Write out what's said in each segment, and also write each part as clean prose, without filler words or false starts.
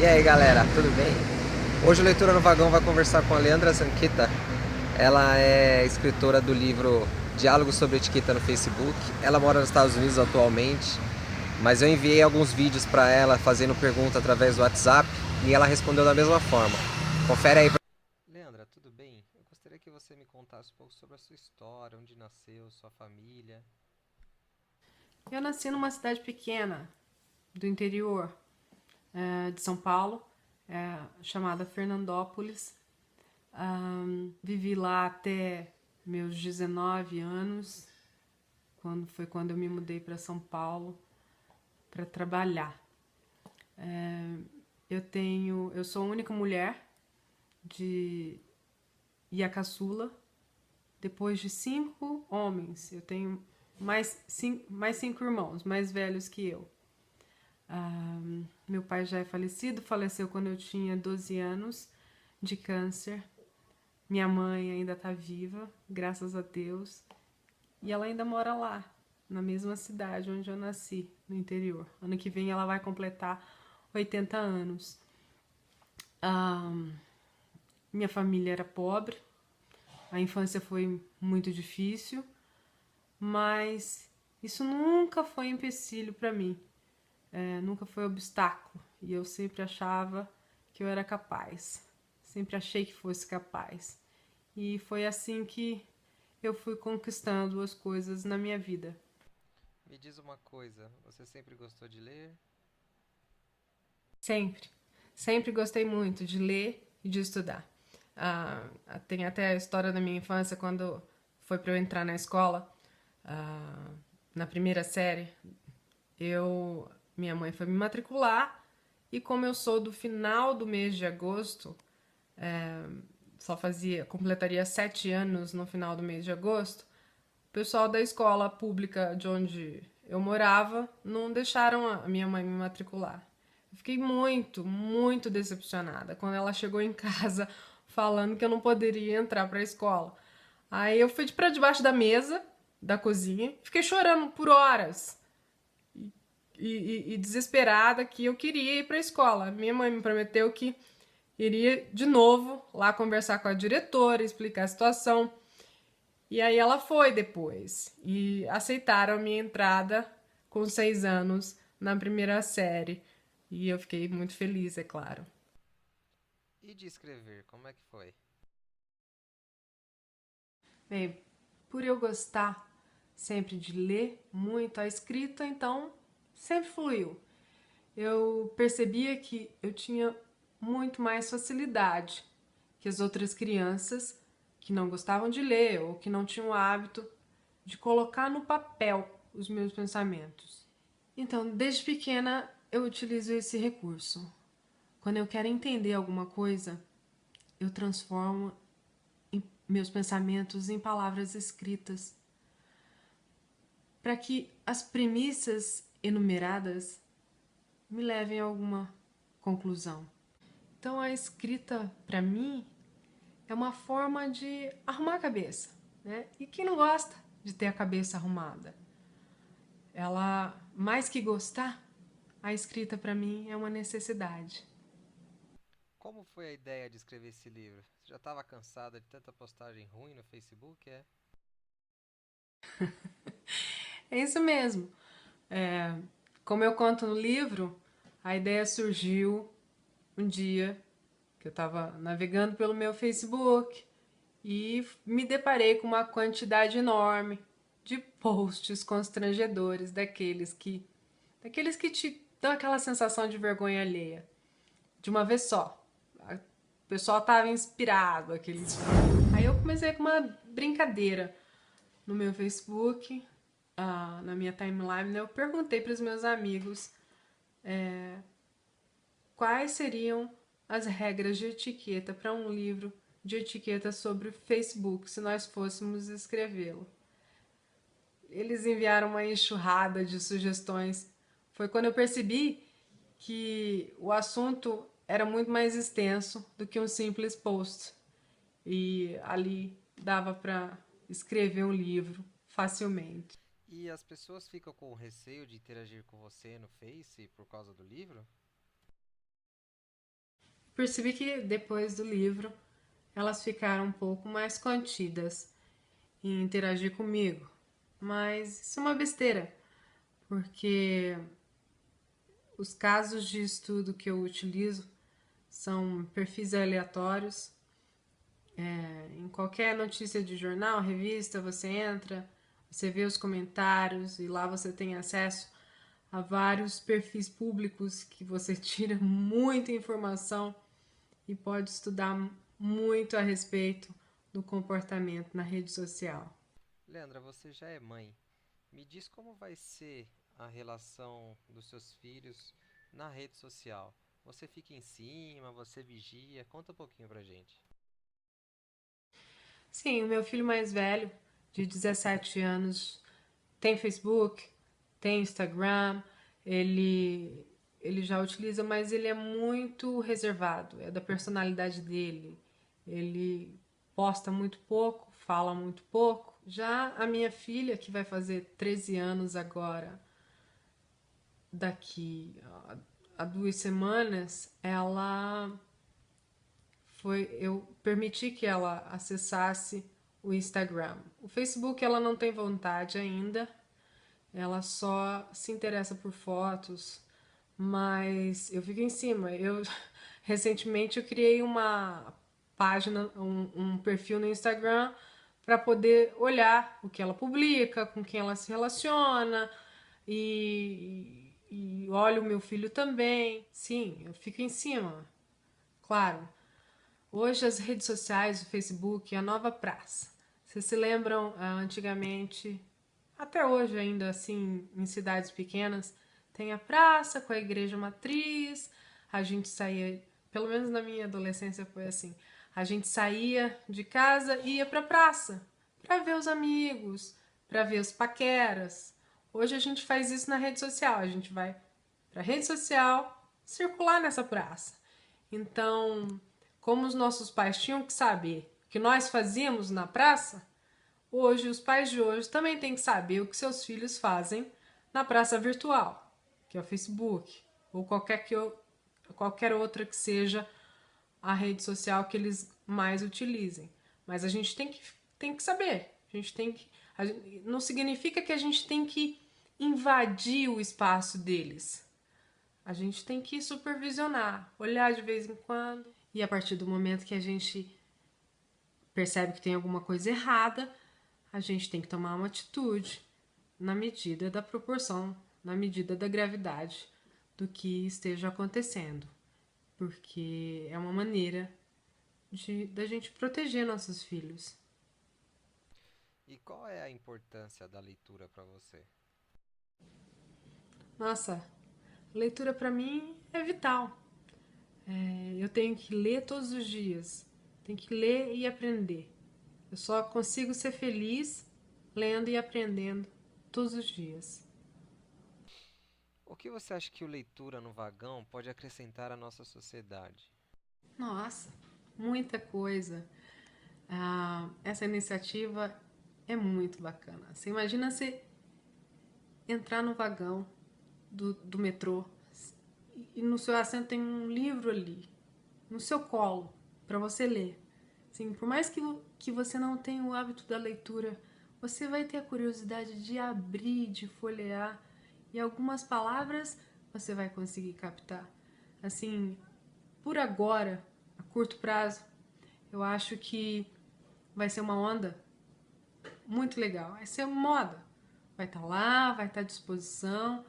E aí galera, tudo bem? Hoje o Leitura no Vagão vai conversar com a Leandra Zanqueta. Ela é escritora do livro Diálogos sobre Etiqueta no Facebook. Ela mora nos Estados Unidos atualmente, mas eu enviei alguns vídeos para ela fazendo pergunta através do WhatsApp e ela respondeu da mesma forma. Confere aí. Leandra, tudo bem? Eu gostaria que você me contasse um pouco sobre a sua história, onde nasceu, sua família. Eu nasci numa cidade pequena do interior de São Paulo, chamada Fernandópolis. Vivi lá até meus 19 anos, quando eu me mudei para São Paulo para trabalhar. Eu sou a única mulher de e a caçula. Depois de 5 homens, eu tenho mais 5 irmãos, mais velhos que eu. Meu pai já é falecido, faleceu quando eu tinha 12 anos de câncer. Minha mãe ainda está viva, graças a Deus. E ela ainda mora lá, na mesma cidade onde eu nasci, no interior. Ano que vem ela vai completar 80 anos. Minha família era pobre, a infância foi muito difícil, mas isso nunca foi empecilho para mim. Nunca foi obstáculo. E eu sempre achava que eu era capaz. Sempre achei que fosse capaz. E foi assim que eu fui conquistando as coisas na minha vida. Me diz uma coisa, você sempre gostou de ler? Sempre. Sempre gostei muito de ler e de estudar. Tem até a história da minha infância, quando foi para eu entrar na escola, ah, na primeira série, minha mãe foi me matricular e como eu sou do final do mês de agosto, completaria 7 anos no final do mês de agosto, o pessoal da escola pública de onde eu morava não deixaram a minha mãe me matricular. Eu fiquei muito decepcionada quando ela chegou em casa falando que eu não poderia entrar para a escola. Aí eu fui para debaixo da mesa da cozinha, fiquei chorando por horas e desesperada que eu queria ir para a escola. Minha mãe me prometeu que iria de novo lá conversar com a diretora, explicar a situação. E aí ela foi depois. E aceitaram a minha entrada com 6 anos na primeira série. E eu fiquei muito feliz, é claro. E de escrever, como é que foi? Bem, por eu gostar sempre de ler muito a escrita, então sempre fluiu. Eu percebia que eu tinha muito mais facilidade que as outras crianças que não gostavam de ler ou que não tinham o hábito de colocar no papel os meus pensamentos. Então, desde pequena eu utilizo esse recurso. Quando eu quero entender alguma coisa, eu transformo meus pensamentos em palavras escritas, para que as premissas enumeradas me levem a alguma conclusão. Então a escrita, para mim, é uma forma de arrumar a cabeça, né? E quem não gosta de ter a cabeça arrumada? Ela, mais que gostar, a escrita para mim é uma necessidade. Como foi a ideia de escrever esse livro? Você já estava cansada de tanta postagem ruim no Facebook, é? É isso mesmo. Como eu conto no livro, a ideia surgiu um dia que eu estava navegando pelo meu Facebook e me deparei com uma quantidade enorme de posts constrangedores daqueles que te dão aquela sensação de vergonha alheia de uma vez só. O pessoal estava inspirado aqueles. Aí eu comecei com uma brincadeira no meu Facebook, na minha timeline, né? Eu perguntei para os meus amigos quais seriam as regras de etiqueta para um livro de etiqueta sobre o Facebook, se nós fôssemos escrevê-lo. Eles enviaram uma enxurrada de sugestões. Foi quando eu percebi que o assunto era muito mais extenso do que um simples post. E ali dava para escrever um livro facilmente. E as pessoas ficam com receio de interagir com você no Face por causa do livro? Percebi que depois do livro elas ficaram um pouco mais contidas em interagir comigo. Mas isso é uma besteira, porque os casos de estudo que eu utilizo são perfis aleatórios. Em qualquer notícia de jornal, revista, você entra, você vê os comentários e lá você tem acesso a vários perfis públicos que você tira muita informação e pode estudar muito a respeito do comportamento na rede social. Leandra, você já é mãe. Me diz como vai ser a relação dos seus filhos na rede social. Você fica em cima, você vigia? Conta um pouquinho pra gente. Sim, o meu filho mais velho, de 17 anos, tem Facebook, tem Instagram, ele, ele já utiliza, mas ele é muito reservado, é da personalidade dele. Ele posta muito pouco, fala muito pouco. Já a minha filha, que vai fazer 13 anos agora, daqui a 2 semanas, eu permiti que ela acessasse o Instagram. O Facebook ela não tem vontade ainda, ela só se interessa por fotos, mas eu fico em cima. Eu recentemente eu criei uma página, um perfil no Instagram para poder olhar o que ela publica, com quem ela se relaciona e olho o meu filho também. Sim, eu fico em cima, claro. Hoje as redes sociais, o Facebook, é a nova praça. Vocês se lembram, antigamente, até hoje ainda assim, em cidades pequenas, tem a praça com a igreja matriz, a gente saía, pelo menos na minha adolescência foi assim, a gente saía de casa e ia pra praça, pra ver os amigos, pra ver os paqueras. Hoje a gente faz isso na rede social, a gente vai pra rede social circular nessa praça. Então, como os nossos pais tinham que saber o que nós fazíamos na praça, hoje os pais de hoje também têm que saber o que seus filhos fazem na praça virtual, que é o Facebook, ou qualquer outra que seja a rede social que eles mais utilizem. Mas a gente tem que saber. A gente tem que. Não significa que a gente tem que invadir o espaço deles. A gente tem que supervisionar, olhar de vez em quando. E a partir do momento que a gente percebe que tem alguma coisa errada, a gente tem que tomar uma atitude na medida da proporção, na medida da gravidade do que esteja acontecendo. Porque é uma maneira da gente proteger nossos filhos. E qual é a importância da leitura para você? Nossa, leitura para mim é vital. Eu tenho que ler todos os dias. Tenho que ler e aprender. Eu só consigo ser feliz lendo e aprendendo todos os dias. O que você acha que o Leitura no Vagão pode acrescentar à nossa sociedade? Nossa, muita coisa. Essa iniciativa é muito bacana. Você imagina você entrar no vagão do metrô e no seu assento tem um livro ali, no seu colo, para você ler. Assim, por mais que você não tenha o hábito da leitura, você vai ter a curiosidade de abrir, de folhear, e algumas palavras você vai conseguir captar. Assim, por agora, a curto prazo, eu acho que vai ser uma onda muito legal. Vai ser moda. Vai estar lá, vai estar à disposição.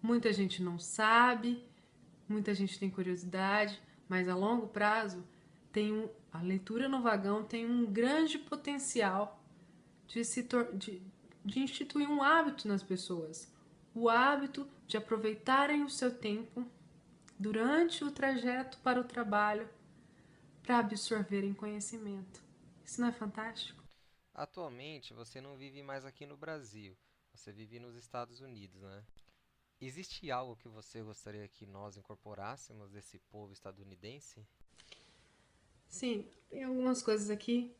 Muita gente não sabe, muita gente tem curiosidade, mas a longo prazo a leitura no vagão tem um grande potencial de, de instituir um hábito nas pessoas. O hábito de aproveitarem o seu tempo durante o trajeto para o trabalho para absorverem conhecimento. Isso não é fantástico? Atualmente você não vive mais aqui no Brasil, você vive nos Estados Unidos, né? Existe algo que você gostaria que nós incorporássemos desse povo estadunidense? Sim, tem algumas coisas aqui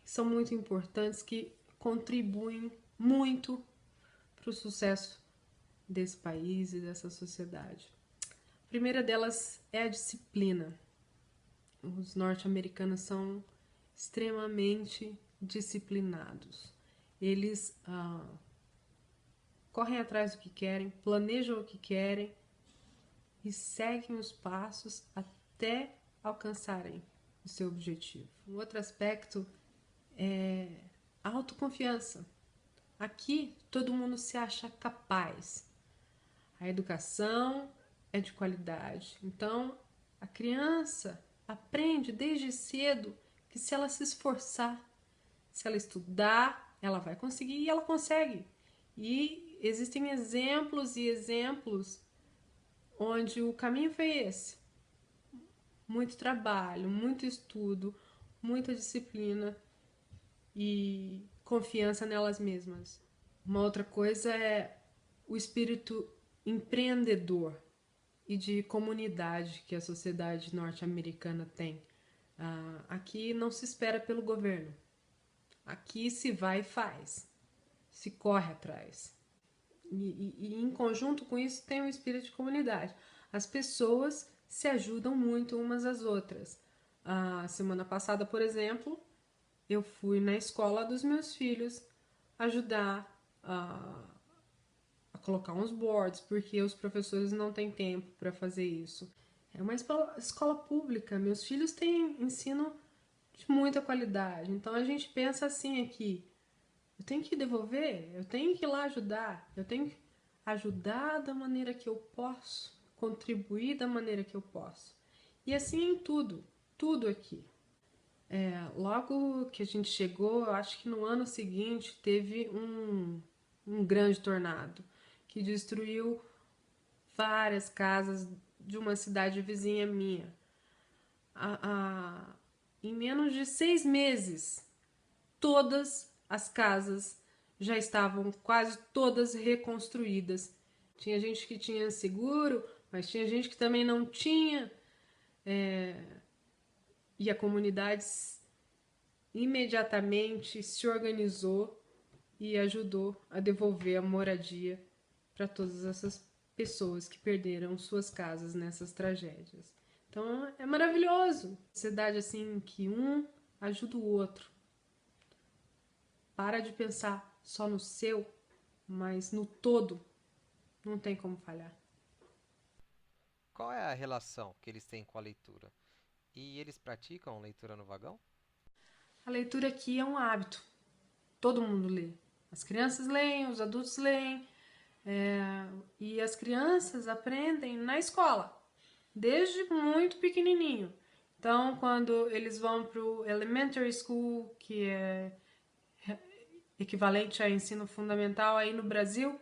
que são muito importantes, que contribuem muito para o sucesso desse país e dessa sociedade. A primeira delas é a disciplina. Os norte-americanos são extremamente disciplinados. Eles correm atrás do que querem, planejam o que querem e seguem os passos até alcançarem o seu objetivo. Um outro aspecto é a autoconfiança. Aqui todo mundo se acha capaz. A educação é de qualidade. Então, a criança aprende desde cedo que se ela se esforçar, se ela estudar, ela vai conseguir e ela consegue. E existem exemplos e exemplos onde o caminho foi esse. Muito trabalho, muito estudo, muita disciplina e confiança nelas mesmas. Uma outra coisa é o espírito empreendedor e de comunidade que a sociedade norte-americana tem. Aqui não se espera pelo governo. Aqui se vai e faz. Se corre atrás. E em conjunto com isso tem o espírito de comunidade. As pessoas se ajudam muito umas às outras. A semana passada, por exemplo, eu fui na escola dos meus filhos ajudar a colocar uns boards, porque os professores não têm tempo para fazer isso. É uma escola pública, meus filhos têm ensino de muita qualidade, então a gente pensa assim aqui, eu tenho que devolver, eu tenho que ir lá ajudar, eu tenho que ajudar da maneira que eu posso, contribuir da maneira que eu posso. E assim em tudo, tudo aqui. Logo que a gente chegou, eu acho que no ano seguinte teve um grande tornado que destruiu várias casas de uma cidade vizinha minha. Em menos de 6 meses, todas as casas já estavam quase todas reconstruídas. Tinha gente que tinha seguro, mas tinha gente que também não tinha. E a comunidade imediatamente se organizou e ajudou a devolver a moradia para todas essas pessoas que perderam suas casas nessas tragédias. Então é maravilhoso. Sociedade assim que um ajuda o outro. Para de pensar só no seu, mas no todo. Não tem como falhar. Qual é a relação que eles têm com a leitura? E eles praticam leitura no vagão? A leitura aqui é um hábito. Todo mundo lê. As crianças leem, os adultos leem. E as crianças aprendem na escola, desde muito pequenininho. Então, quando eles vão para o elementary school, que é equivalente a ensino fundamental aí no Brasil,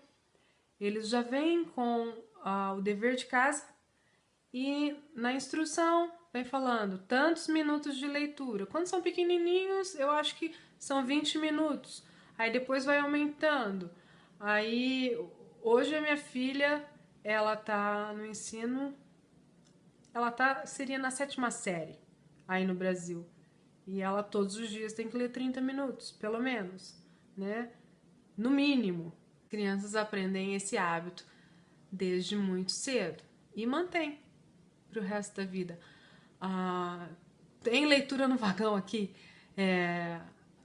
eles já vêm com o dever de casa e na instrução vem falando tantos minutos de leitura. Quando são pequenininhos, eu acho que são 20 minutos. Aí depois vai aumentando. Aí hoje a minha filha, ela tá no ensino, seria na 7ª série aí no Brasil. E ela todos os dias tem que ler 30 minutos, pelo menos, né? No mínimo. Crianças aprendem esse hábito desde muito cedo e mantém para o resto da vida. Tem leitura no vagão aqui.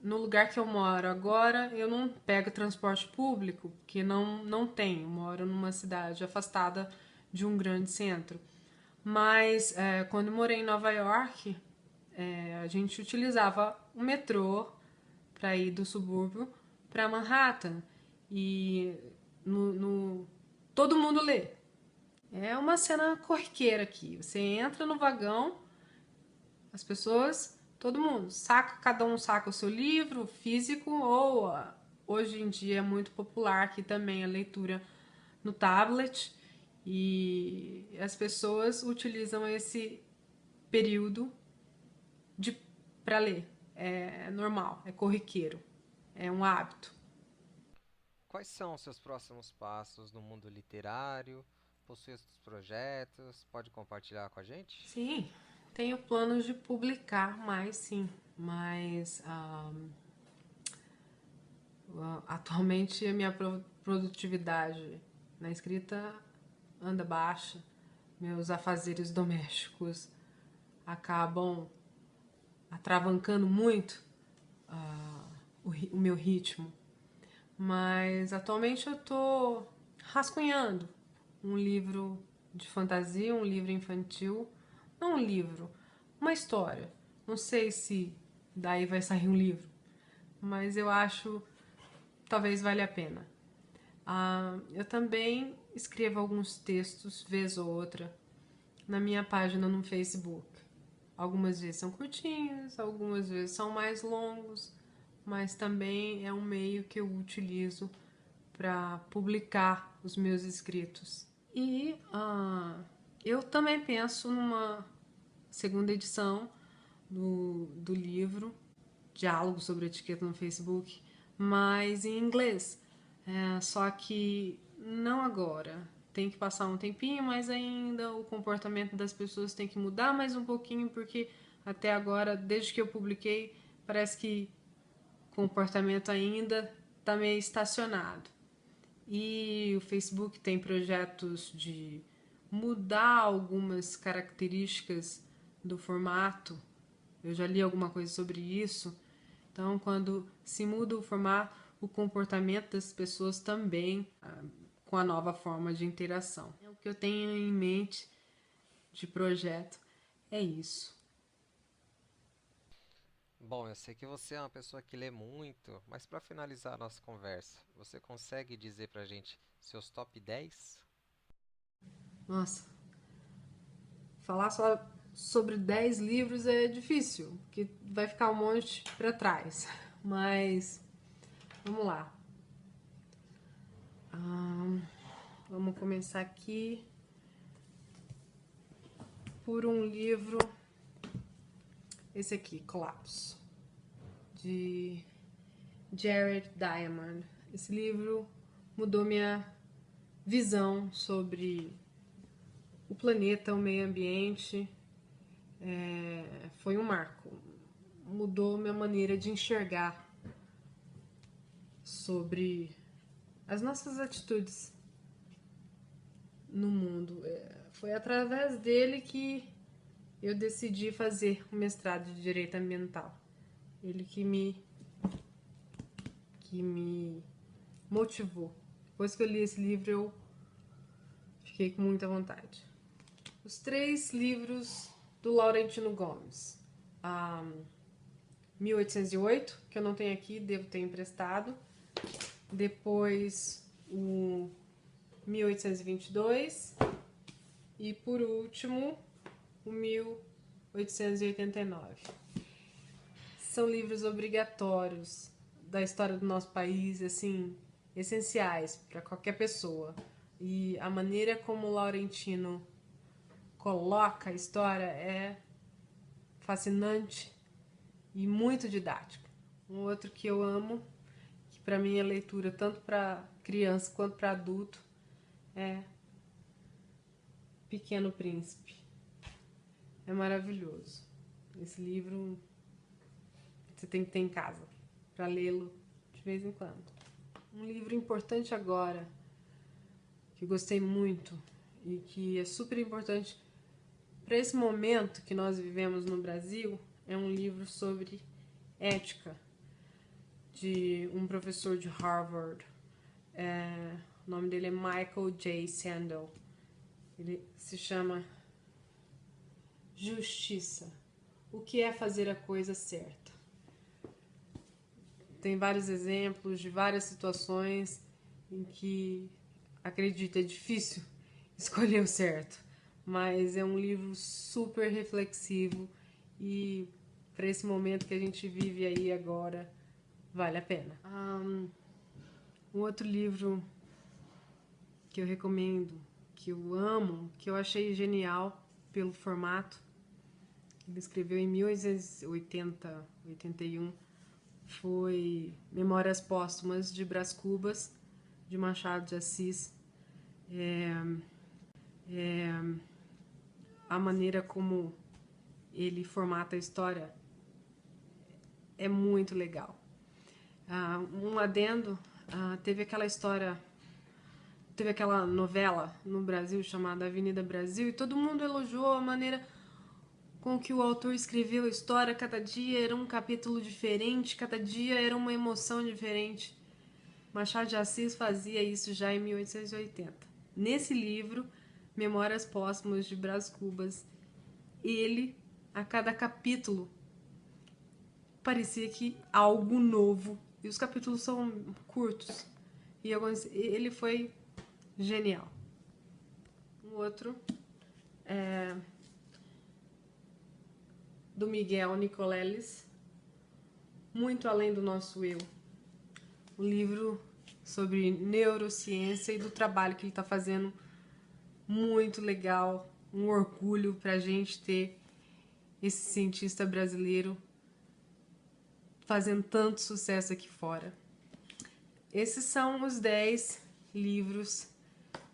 No lugar que eu moro agora, eu não pego transporte público, porque não tem. Eu moro numa cidade afastada de um grande centro. Mas quando eu morei em Nova York, a gente utilizava o metrô para ir do subúrbio para Manhattan. E todo mundo lê. É uma cena corriqueira aqui. Você entra no vagão, as pessoas, todo mundo, cada um saca o seu livro físico, ou hoje em dia é muito popular aqui também a leitura no tablet, e as pessoas utilizam esse período para ler. É normal, é corriqueiro, é um hábito. Quais são os seus próximos passos no mundo literário? Possui outros projetos? Pode compartilhar com a gente? Sim, tenho planos de publicar mais, sim, mas atualmente a minha produtividade na escrita anda baixa, meus afazeres domésticos acabam atravancando muito o meu ritmo. Mas atualmente eu tô rascunhando um livro de fantasia, um livro infantil. Não um livro, uma história. Não sei se daí vai sair um livro, mas eu acho talvez valha a pena. Eu também escrevo alguns textos, vez ou outra, na minha página no Facebook. Algumas vezes são curtinhos, algumas vezes são mais longos, mas também é um meio que eu utilizo para publicar os meus escritos. E eu também penso numa segunda edição do livro Diálogo sobre Etiqueta no Facebook, mas em inglês. Só que não agora. Tem que passar um tempinho, mas ainda o comportamento das pessoas tem que mudar mais um pouquinho, porque até agora, desde que eu publiquei, parece que o comportamento ainda está meio estacionado. E o Facebook tem projetos de mudar algumas características do formato. Eu já li alguma coisa sobre isso. Então, quando se muda o formato, o comportamento das pessoas também, com a nova forma de interação. O que eu tenho em mente de projeto é isso. Bom, eu sei que você é uma pessoa que lê muito, mas para finalizar a nossa conversa, você consegue dizer pra gente seus top 10? Nossa, falar só sobre 10 livros é difícil, porque vai ficar um monte para trás. Mas vamos lá. Vamos começar aqui por um livro, esse aqui, Colapso, de Jared Diamond. Esse livro mudou minha visão sobre o planeta, o meio ambiente. Foi um marco. Mudou minha maneira de enxergar sobre as nossas atitudes no mundo. Foi através dele que eu decidi fazer o mestrado de Direito Ambiental. Ele que me motivou. Depois que eu li esse livro, eu fiquei com muita vontade. Os 3 livros do Laurentino Gomes. 1808, que eu não tenho aqui, devo ter emprestado. Depois o 1822 e por último o 1889. São livros obrigatórios da história do nosso país, assim, essenciais para qualquer pessoa. E a maneira como o Laurentino coloca a história é fascinante e muito didática. Um outro que eu amo, que para mim é leitura tanto para criança quanto para adulto, é Pequeno Príncipe. É maravilhoso. Esse livro você tem que ter em casa para lê-lo de vez em quando. Um livro importante agora, que eu gostei muito e que é super importante para esse momento que nós vivemos no Brasil, é um livro sobre ética, de um professor de Harvard. O nome dele é Michael J. Sandel. Ele se chama Justiça. O que é fazer a coisa certa? Tem vários exemplos de várias situações em que, acredito, é difícil escolher o certo, mas é um livro super reflexivo e para esse momento que a gente vive aí agora, vale a pena. Um outro livro que eu recomendo, que eu amo, que eu achei genial pelo formato, ele escreveu em 1881, foi Memórias Póstumas de Brás Cubas, de Machado de Assis. A maneira como ele formata a história é muito legal. Um adendo, teve aquela novela no Brasil chamada Avenida Brasil, e todo mundo elogiou a maneira com que o autor escreveu a história. Cada dia era um capítulo diferente, cada dia era uma emoção diferente. Machado de Assis fazia isso já em 1880. Nesse livro, Memórias Póstumas de Brás Cubas, ele, a cada capítulo, parecia que algo novo. E os capítulos são curtos. E ele foi genial. Um outro é do Miguel Nicoleles, Muito Além do Nosso Eu. Um livro sobre neurociência e do trabalho que ele está fazendo, muito legal, um orgulho para a gente ter esse cientista brasileiro fazendo tanto sucesso aqui fora. Esses são os 10 livros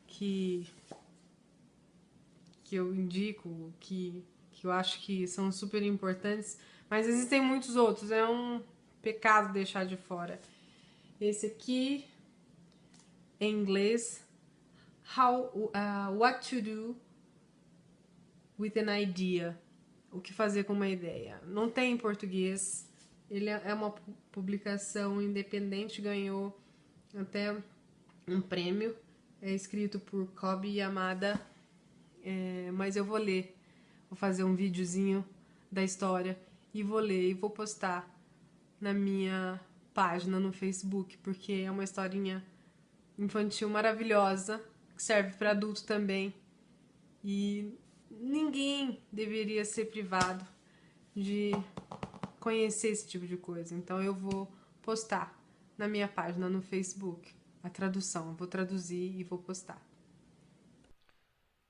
que eu indico, que eu acho que são super importantes, mas existem muitos outros, é um pecado deixar de fora. Esse aqui, em inglês, What to Do with an Idea, o que fazer com uma ideia. Não tem em português, ele é uma publicação independente, ganhou até um prêmio, é escrito por Kobi Yamada, mas eu vou ler, vou fazer um videozinho da história e vou ler e vou postar na minha página no Facebook, porque é uma historinha infantil maravilhosa, que serve para adulto também, e ninguém deveria ser privado de conhecer esse tipo de coisa. Então eu vou postar na minha página no Facebook a tradução, eu vou traduzir e vou postar.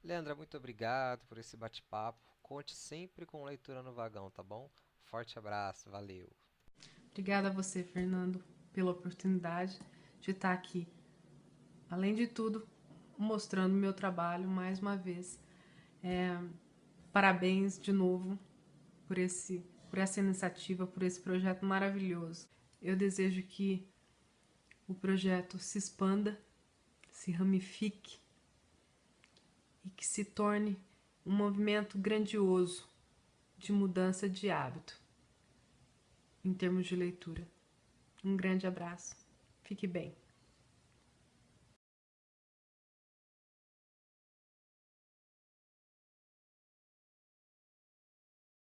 Leandra, muito obrigado por esse bate-papo. Conte sempre com Leitura no Vagão, tá bom? Forte abraço, valeu. Obrigada a você, Fernando, pela oportunidade de estar aqui. Além de tudo, mostrando meu trabalho mais uma vez. Parabéns de novo por essa iniciativa, por esse projeto maravilhoso. Eu desejo que o projeto se expanda, se ramifique e que se torne um movimento grandioso de mudança de hábito em termos de leitura. Um grande abraço. Fique bem.